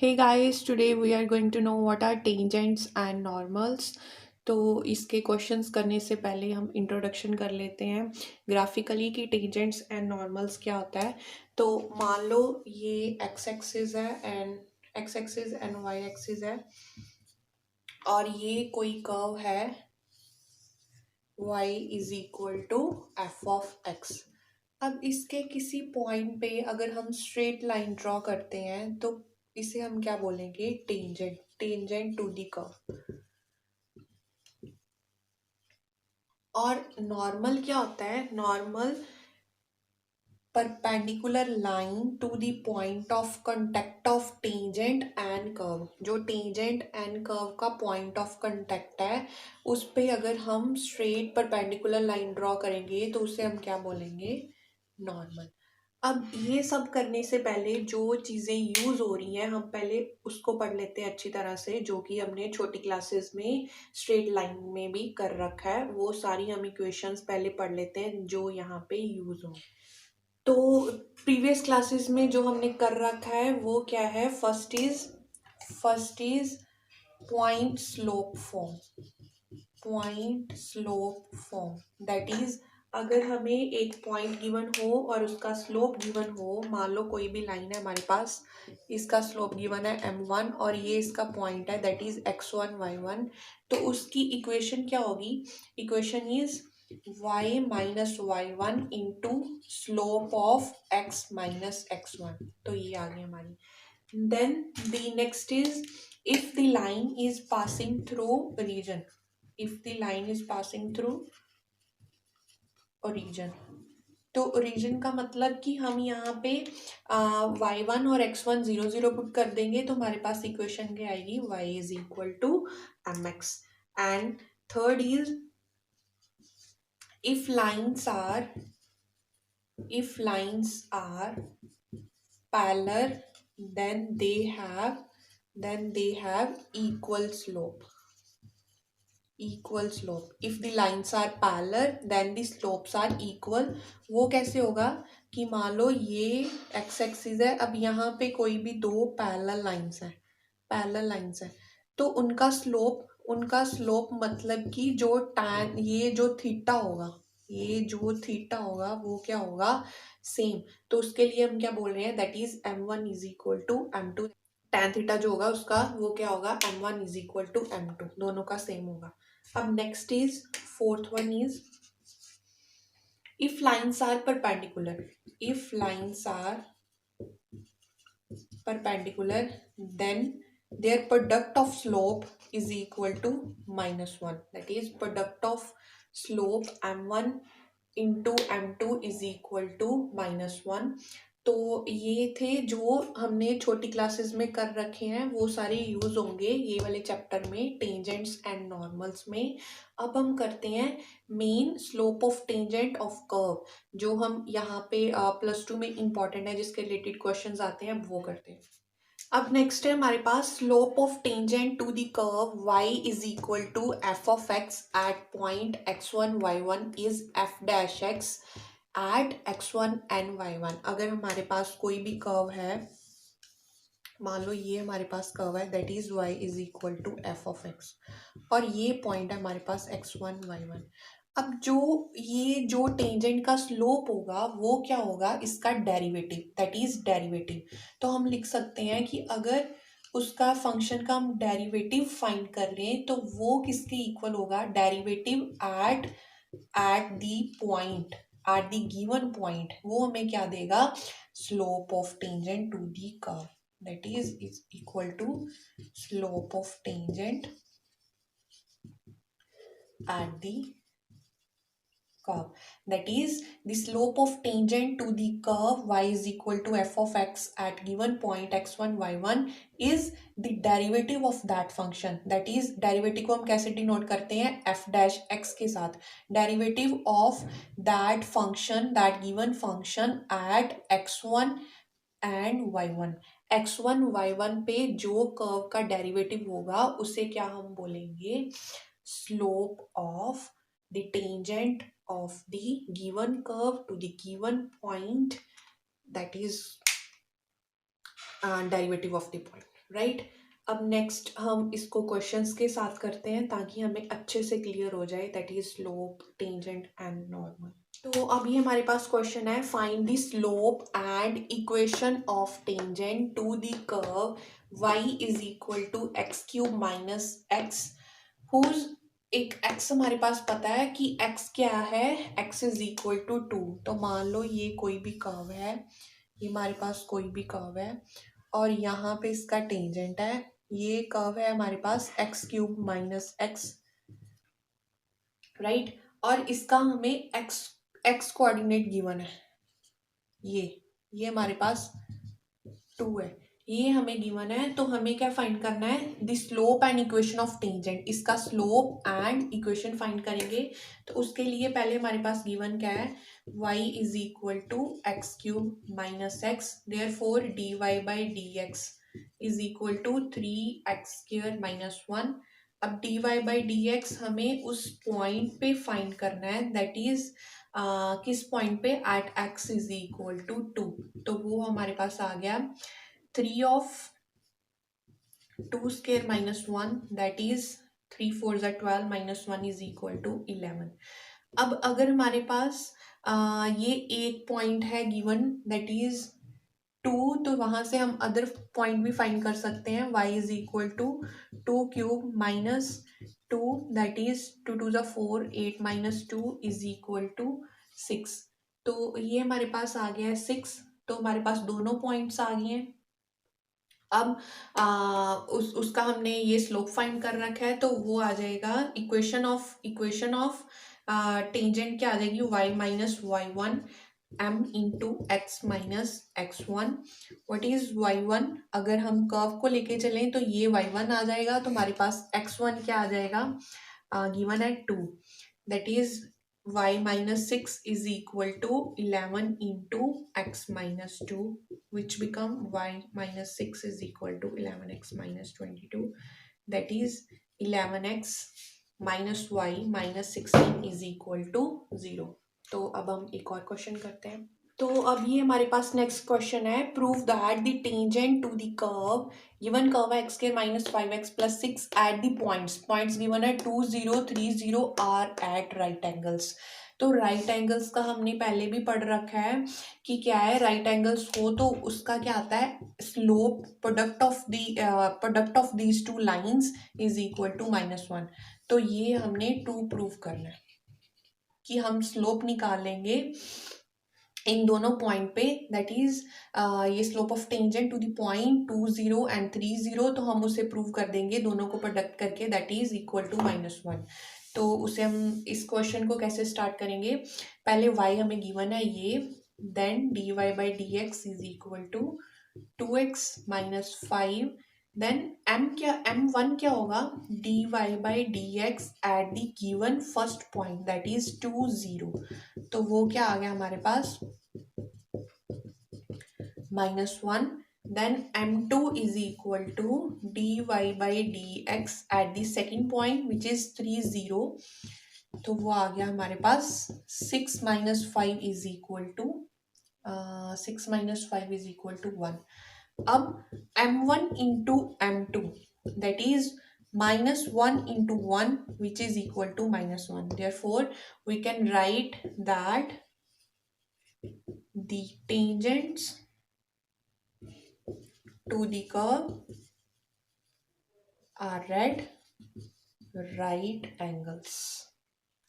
Hey guys, today we are going to know what are tangents and normals. तो इसके questions करने से पहले हम इंट्रोडक्शन कर लेते हैं ग्राफिकली कि टेंजेंट्स एंड नॉर्मल्स क्या होता है। तो मान लो ये एक्स एक्सिस है एंड वाई एक्सिस है और ये कोई कर्व है y is equal to f of x. अब इसके किसी पॉइंट पे अगर हम स्ट्रेट लाइन ड्रॉ करते हैं तो इसे हम क्या बोलेंगे? Tangent to the curve. और नॉर्मल क्या होता है? Normal perpendicular line to the point of contact of tangent and curve. जो टेंजेंट एंड कर्व का पॉइंट ऑफ कांटेक्ट है उस पे अगर हम स्ट्रेट परपेंडिकुलर लाइन ड्रॉ करेंगे तो उसे हम क्या बोलेंगे? नॉर्मल। अब ये सब करने से पहले जो चीज़ें यूज़ हो रही हैं हम पहले उसको पढ़ लेते हैं अच्छी तरह से, जो कि हमने छोटी क्लासेस में स्ट्रेट लाइन में भी कर रखा है। वो सारी हम इक्वेशंस पहले पढ़ लेते हैं जो यहाँ पे यूज़ हो। तो प्रीवियस क्लासेस में जो हमने कर रखा है वो क्या है? First is point slope form that is, अगर हमें एक पॉइंट गिवन हो और उसका स्लोप गिवन हो, मान लो कोई भी लाइन है हमारे पास, इसका स्लोप गिवन है m1 और ये इसका पॉइंट है दैट इज x1 y1, तो उसकी इक्वेशन क्या होगी? Equation is y minus y1 into slope of x minus x1। तो ये आ गई हमारी। Then the next is if the line is passing through region, if the line is passing through origin, तो ओरिजिन का मतलब कि हम यहाँ पे y1 और x1 0 0 पुट कर देंगे तो हमारे पास इक्वेशन क्या आएगी? y is equal to mx। And third is if lines are if lines are parallel then they have equal slope if the lines are parallel then the slopes are equal। वो कैसे होगा कि मान लो ये x axis है, अब यहाँ पे कोई भी दो पैरेलल लाइंस है तो उनका स्लोप मतलब कि जो tan ये जो थीटा होगा वो क्या होगा? सेम। तो उसके लिए हम क्या बोल रहे हैं? That is m1 is equal to m2। tan theta जो होगा उसका वो क्या होगा? m1 is equal to m2, दोनों का सेम होगा। अब next is fourth one is if lines are perpendicular then their product of slope is equal to -1, that is product of slope m1 into m2 is equal to -1। तो ये थे जो हमने छोटी क्लासेस में कर रखे हैं, वो सारे यूज होंगे ये वाले चैप्टर में टेंजेंट्स एंड नॉर्मल्स में। अब हम करते हैं main slope of tangent of curve, जो हम यहाँ पे +2 में इंपॉर्टेंट है, जिसके रिलेटेड क्वेश्चंस आते हैं, अब वो करते हैं। अब नेक्स्ट है हमारे पास slope of tangent to the curve y is equal to f of x at point x1 y1 is f dash x at x1 and y1। अगर हमारे पास कोई भी कर्व है, मान लो ये हमारे पास कर्व है that is y is equal to f of x और ये पॉइंट है हमारे पास x1 y1। अब जो टेंजेंट का स्लोप होगा वो क्या होगा? इसका डेरिवेटिव, दैट इज डेरिवेटिव। तो हम लिख सकते हैं कि अगर उसका फंक्शन का हम डेरिवेटिव फाइंड कर रहे हैं तो वो किसके इक्वल होगा? Derivative at the point, at the given point, वो हमें क्या देगा? Slope of tangent to the curve, that is equal to slope of tangent at the curve, that is the slope of tangent to the curve y is equal to f of x at given point x1 y1 is the derivative of that function, that is derivative को हम कैसे denote करते हैं? f dash x के साथ, derivative of that function, that given function at x1 and y1। x1 y1 पे जो curve का डेरिवेटिव होगा उसे क्या हम बोलेंगे? Slope of the tangent of the given curve to the given point, that is derivative of the point, right. अब next हम इसको क्वेश्चंस के साथ करते हैं ताकि हमें अच्छे से क्लियर हो जाए, that is slope, tangent and normal. तो अभी हमारे पास क्वेश्चन है, find the slope and equation of tangent to the curve y is equal to x cube minus x whose. एक x हमारे पास पता है कि x क्या है, x इज इक्वल टू 2। तो मान लो ये कोई भी कर्व है, ये हमारे पास कोई भी कर्व है और यहाँ पे इसका टेंजेंट है, ये कर्व है हमारे पास x cube minus x, right. और इसका हमें एक्स कोऑर्डिनेट गिवन है, ये हमारे पास 2 है, ये हमें गिवन है। तो हमें क्या फाइंड करना है, the slope and equation of tangent, इसका स्लोप एंड इक्वेशन फाइंड करेंगे। तो उसके लिए पहले हमारे पास गिवन क्या है, y is equal to x cube minus x, therefore dy by d x is equal to 3x square minus 1। अब dy बाई डी एक्स हमें उस पॉइंट पे फाइंड करना है, दैट इज किस पॉइंट पे, at x is equal to 2। तो वो हमारे पास आ गया 3 of 2 square minus 1, that is 3 4 ज़ा 12 माइनस 1 इज इक्वल टू 11। अब अगर हमारे पास ये एक पॉइंट है गिवन, दैट इज 2, तो वहां से हम अदर पॉइंट भी फाइंड कर सकते हैं, y is equal to 2 cube minus 2, that is 2 2 ज़ा 4 8 माइनस 2 इज इक्वल टू 6। तो ये हमारे पास आ गया है 6। तो हमारे पास दोनों पॉइंट्स आ गए हैं। अब उसका हमने ये स्लोप फाइंड कर रखा है, तो वो आ जाएगा इक्वेशन ऑफ टेंजेंट क्या आ जाएगी, y minus y one m into x minus x one. What is y1, अगर हम कर्व को लेके चलें तो ये y1 आ जाएगा, तो हमारे पास x1 क्या आ जाएगा, गिवन है 2, that is y minus 6 is equal to 11 into x minus 2, which become y minus 6 is equal to 11x minus 22, that is 11x minus y minus 16 is equal to 0। तो अब हम एक और क्वेश्चन करते हैं। तो अब ये हमारे पास नेक्स्ट क्वेश्चन है, prove that the tangent to the curve, given curve है x square minus 5x plus 6 at the points given है 2 0 3 0 आर एट राइट एंगल्स। तो राइट एंगल्स का हमने पहले भी पढ़ रखा है कि क्या है, राइट एंगल्स हो तो उसका क्या आता है, slope product of these two lines is equal to -1। तो ये हमने 2 प्रूव करना है कि हम स्लोप निकालेंगे इन दोनों पॉइंट पे, दैट इज ये slope of tangent to the point 2 0 and 3 0, तो हम उसे प्रूव कर देंगे दोनों को प्रोडक्ट करके, दैट इज इक्वल टू -1। तो उसे हम इस क्वेश्चन को कैसे स्टार्ट करेंगे, पहले y हमें गिवन है ये, then dy by d x is equal to 2x minus 5, then m1 क्या होगा, dy by d x at the given first point, that is 2 0। तो वो क्या आ गया हमारे पास, -1, then m2 is equal to dy by dx at the second point which is 3 0। तो वो आ गया हमारे पास 6 minus 5 is equal to 6 minus 5 is equal to 1। अब m1 into m2, that is -1 into 1 which is equal to -1, therefore we can write that the tangents to the curve are at right angles।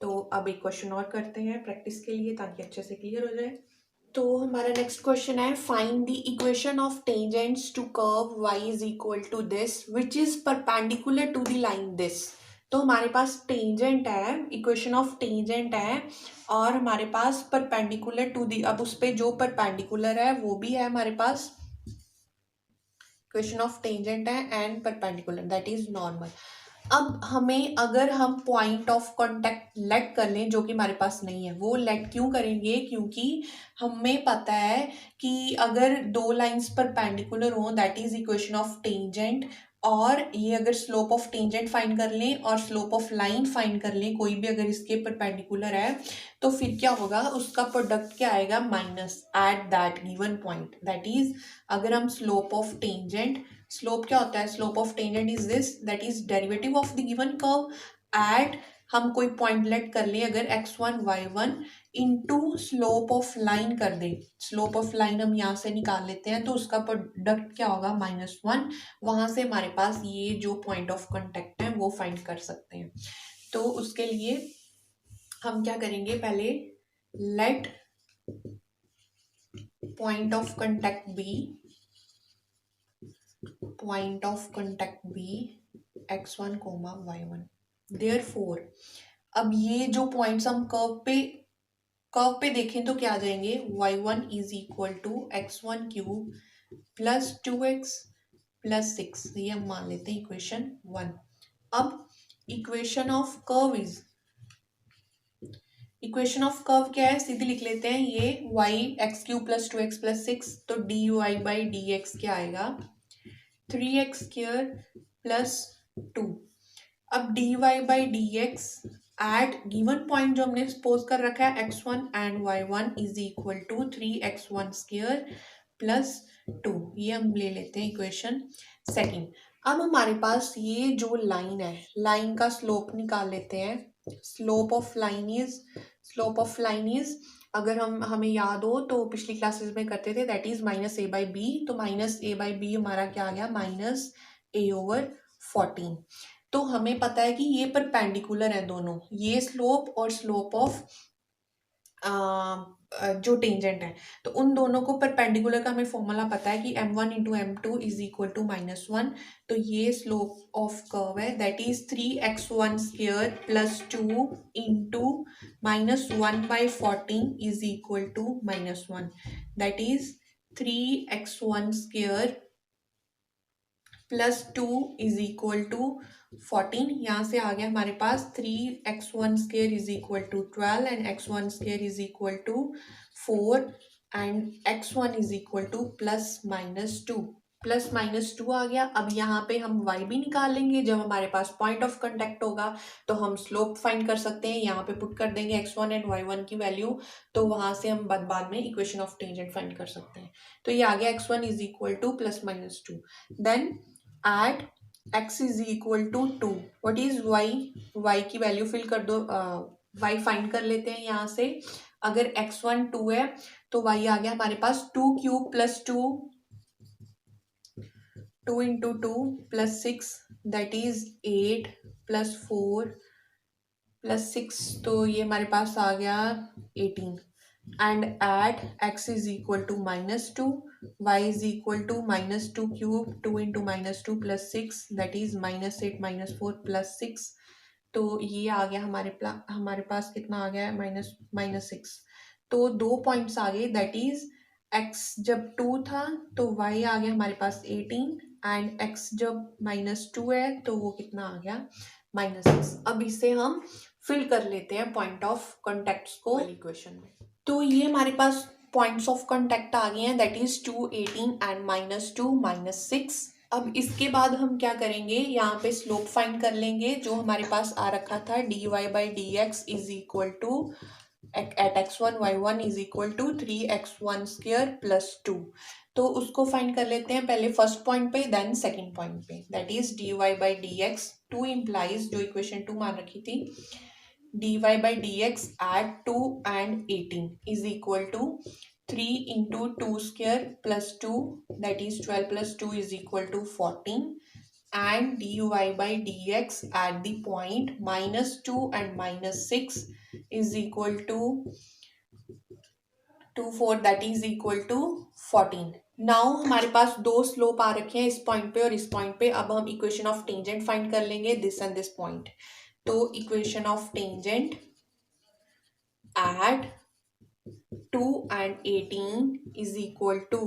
तो अब एक question और करते हैं practice के लिए ताकि अच्छे से क्लियर हो जाए। तो हमारा नेक्स्ट क्वेश्चन है, find the equation of tangents to curve y is equal to this which is perpendicular to the line this. तो हमारे पास टेंजेंट है, इक्वेशन ऑफ टेंजेंट है, और हमारे पास परपेंडिकुलर टू दी, अब उस पर जो परपेंडिकुलर है वो भी है हमारे पास, इक्वेशन ऑफ टेंजेंट है and perpendicular, that is normal. अब हमें अगर हम पॉइंट ऑफ कांटेक्ट लेट कर लें, जो कि हमारे पास नहीं है, वो लेट क्यों करेंगे, क्योंकि हमें पता है कि अगर दो लाइंस परपेंडिकुलर हों, that is equation of tangent, और ये अगर स्लोप ऑफ टेंजेंट फाइंड कर लें और स्लोप ऑफ लाइन फाइंड कर लें, कोई भी अगर इसके परपेंडिकुलर है, तो फिर क्या होगा, उसका प्रोडक्ट क्या आएगा, minus at that given point, that is अगर हम स्लोप ऑफ टेंजेंट स्लोप क्या होता है? Slope of tangent is this, that is derivative of the given curve at, हम कोई पॉइंट लेट कर लें अगर x1 y1 into slope of line कर दे, स्लोप ऑफ लाइन हम यहाँ से निकाल लेते हैं तो उसका प्रोडक्ट क्या होगा? -1। वहां से हमारे पास ये जो पॉइंट ऑफ कांटेक्ट है वो फाइंड कर सकते हैं। तो उसके लिए हम क्या करेंगे? पहले let point of contact be, point of contact be x1, y1। Therefore अब ये जो पॉइंट्स हम कर्व पे देखें तो क्या आ जाएंगे? y1 is equal to x1 cube plus 2x plus 6, ये हम मान लेते हैं इक्वेशन 1। अब इक्वेशन ऑफ कर्व क्या है? सीधे लिख लेते हैं, ये y x cube plus 2x plus 6, तो dy बाई dx क्या आएगा? 3x square plus 2। अब dy by dx at given point जो हमने सपोज कर रखा है x1 and y1 is equal to 3x1 square plus 2, ये हम ले लेते हैं इक्वेशन सेकंड। अब हमारे पास ये जो लाइन है, लाइन का स्लोप निकाल लेते हैं। स्लोप ऑफ लाइन इज अगर हमें याद हो तो पिछली क्लासेस में करते थे, दैट इज -a/b। तो -a/b हमारा क्या आ गया? -a/14। तो हमें पता है कि ये परपेंडिकुलर है दोनों, ये स्लोप और स्लोप ऑफ जो टेंजेंट है, तो उन दोनों को परपेंडिकुलर का हमें फॉर्मूला पता है कि m1 into m2 is equal to -1। तो ये स्लोप ऑफ कर्व है, that is 3x1 square plus 2 into -1/14 is equal to -1, that is 3x1 square plus 2 is equal to 14। यहाँ से आ गया हमारे पास 3x1 square is equal to 12 and x1 square is equal to 4 and x1 is equal to +-2 आ गया। अब यहाँ पे हम y भी निकाल लेंगे, जब हमारे पास पॉइंट ऑफ कांटेक्ट होगा तो हम स्लोप फाइंड कर सकते हैं, यहाँ पे पुट कर देंगे x1 एंड y1 की वैल्यू, तो वहां से हम बाद में इक्वेशन ऑफ टेंजेंट फाइंड कर सकते हैं। तो ये आ गया x1 is equal to +-2। Then at x is equal to 2, what is y की वैल्यू फिल कर दो, y फाइंड कर लेते हैं यहाँ से। अगर x1 2 है तो y आ गया हमारे पास 2 cube plus 2 into 2 plus 6, that is 8 plus 4 plus 6, तो ये हमारे पास आ गया 18। And at x is equal to -2, y is equal to -2 cube 2 into -2 plus 6, that is -8 -4 plus 6, तो ये आ गया हमारे पास कितना आ गया है? -6। तो 2 पॉइंट्स आ गए, दैट इज x जब 2 था तो y आ गया हमारे पास 18 एंड x जब -2 है तो वो कितना आ गया? -6। अब इसे हम फिल कर लेते हैं पॉइंट ऑफ कॉन्टेक्ट्स को इक्वेशन में। तो ये हमारे पास पॉइंट्स ऑफ कांटेक्ट आ गए हैं, दैट इज 2 18 एंड -2 -6। अब इसके बाद हम क्या करेंगे? यहाँ पे स्लोप फाइंड कर लेंगे, जो हमारे पास आ रखा था dy by dx is equal to at x1 y1 is equal to 3x1 square plus 2। तो उसको फाइंड कर लेते हैं, पहले फर्स्ट पॉइंट पे देन सेकंड पॉइंट पे, that is dy by dx 2 implies जो इक्वेशन 2 मान रखी थी, dy by dx at 2 and 18 is equal to 3 into 2 square plus 2, that is 12 plus 2 is equal to 14, and dy by dx at the point -2 and -6 is equal to 4, that is equal to 14। Now हमारे पास दो slope आ रखे हैं, इस point पे और इस point पे। अब हम इक्वेशन ऑफ टेंजेंट फाइंड कर लेंगे, दिस एंड दिस पॉइंट। तो equation of tangent at 2 and 18 is equal to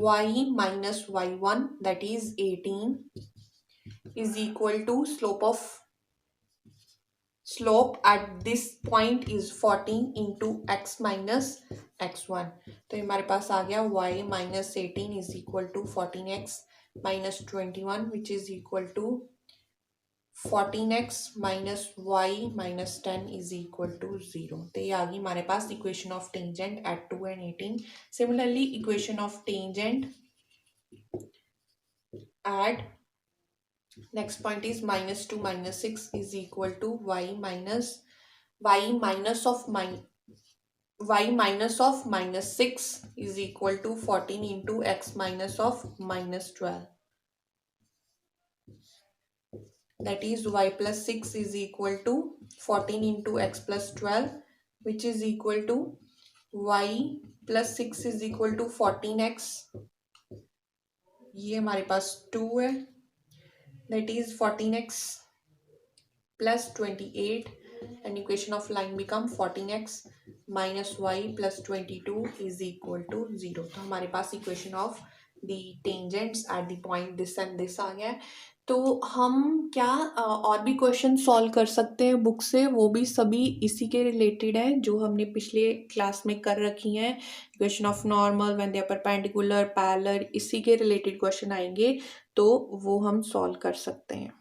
y minus y1, that is 18, is equal to slope at this point is 14 into x minus x1। तो हमारे पास आ गया y minus 18 is equal to 14x minus 21, which is equal to 14x minus y minus 10 is equal to 0। तो ये आ गई हमारे पास equation of tangent at 2 and 18। Similarly equation of tangent add. Next point is minus 2 minus 6 is equal to y minus minus 6 is equal to 14 into x minus of minus 12. That is y plus 6 is equal to 14 into x plus 12, which is equal to y plus 6 is equal to 14x. ये हमारे पास 2 है. That is 14x plus 28, and equation of line become 14x minus y plus 22 is equal to 0. तो हमारे पास equation of the tangents at the point this and this आ गया है. तो हम क्या और भी क्वेश्चन सॉल्व कर सकते हैं बुक से, वो भी सभी इसी के रिलेटेड है जो हमने पिछले क्लास में कर रखी हैं. Equation of normal, when they are perpendicular, parallel, इसी के रिलेटेड क्वेश्चन आएंगे तो वो हम सॉल्व कर सकते हैं.